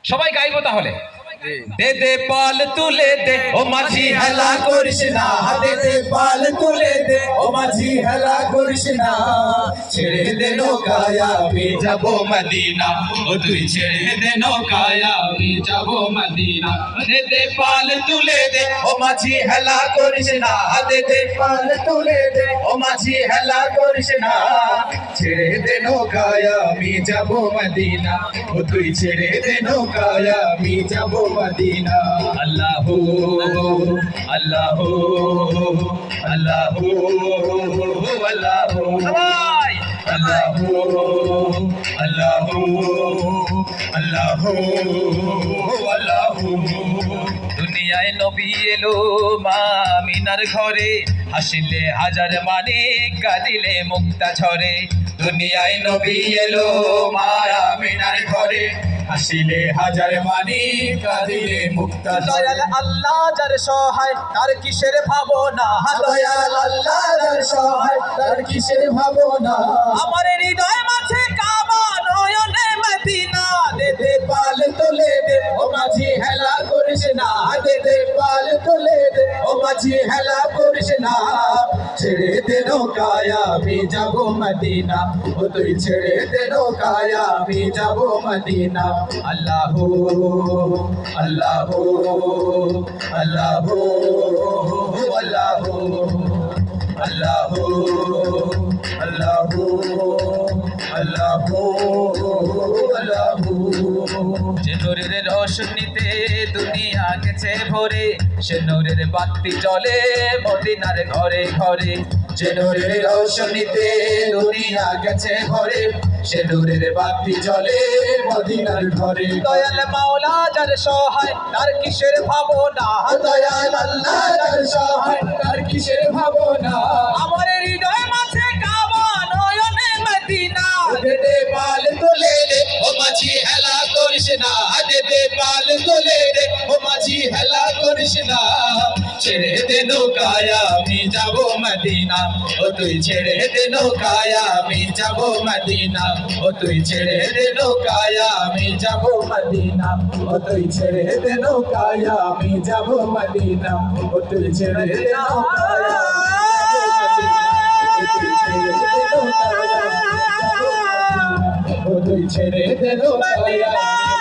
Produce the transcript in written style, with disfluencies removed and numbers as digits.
সবাই গাইবো তাহলে। দে দে পাল তুলে দে ও মাঝি হেলা করিস না, দে দে পাল তুলে দে ও মাঝি হেলা করিস না, ছেড়ে দে নৌকায় আমি যাবো মদিনা, ও তুই ছেড়ে দে নৌকায় আমি যাবো মদিনা। দে দে পাল তুলে দে ও মাঝি হেলা করিস না, দে দে পাল তুলে দে ও মাঝি হেলা করিস না, ছেড়ে দে নৌকায় আমি যাবো মদিনা, ও তুই ছেড়ে দে নৌকায় আমি যাবো মদিনা। আল্লাহ আল্লাহ আল্লাহ আল্লাহ আল্লাহ আল্লাহ আল্লাহ আল্লাহ। দুনিয়ায় নবী এলো মা আমিনার ঘরে, হাসিলে হাজার মানিক কাঁদিলে মুক্তা ঝরে। দুনিয়ায় নবী এলো মা আমিনার ঘরে, হাসিলে হাজার মানিক কাঁদিলে মুক্তা ঝরে। দয়াল আল্লাহ যার সহায় তার কিসের ভাবনা, দয়াল আল্লাহ যার সহায় তার কিসের ভাবনা, আমার হৃদয় মাঝে কাবা নয়নে মদিনা। দে দে পাল তুলে দে ও মাঝি হেলা করিস না, দে দে পাল তুলে দে ও মাঝি হেলা করিস না, ছেড়ে দে নৌকায় আমি যাবো মদিনা, ও তুই ছেড়ে দে নৌকায় আমি যাবো মদিনা। আল্লাহ আল্লাহ আল্লাহ আল্লাহ আল্লাহ আল্লাহ আল্লাহ আল্লাহ। যে নূরের রোশনীতে দুনিয়া গেছে ভরে, সে নূরের বাতি জ্বলে মদিনার ঘরে ঘরে। যে নূরের রোশনীতে দুনিয়া গেছে ভরে, সে নূরের বাতি জ্বলে মদিনার ঘরে। দয়াল মাওলা যার সহায় তার কিসের ভাবনা, দয়াল আল্লাহ যার সহায় তার কিসের ভাবনা, আমার হৃদয় মাঝে কাবা নয়নে মদিনা। দে দে পাল তুলে দে ও মাঝি হেলা করিস না, দে দে পাল তুলে দে ও মাঝি হেলা করিস না, ছেড়ে দে নৌকায় আমি যাবো মদিনা, ও তুই ছেড়ে দে নৌকায় আমি যাবো মদিনা, ও তুই ছেড়ে দে নৌকায় আমি যাবো মদিনা, ও তুই ছেড়ে দে নৌকায় আমি যাবো মদিনা, ও তুই ছেড়ে দে নৌকায় ও তুই ছেড়ে দে নৌকায়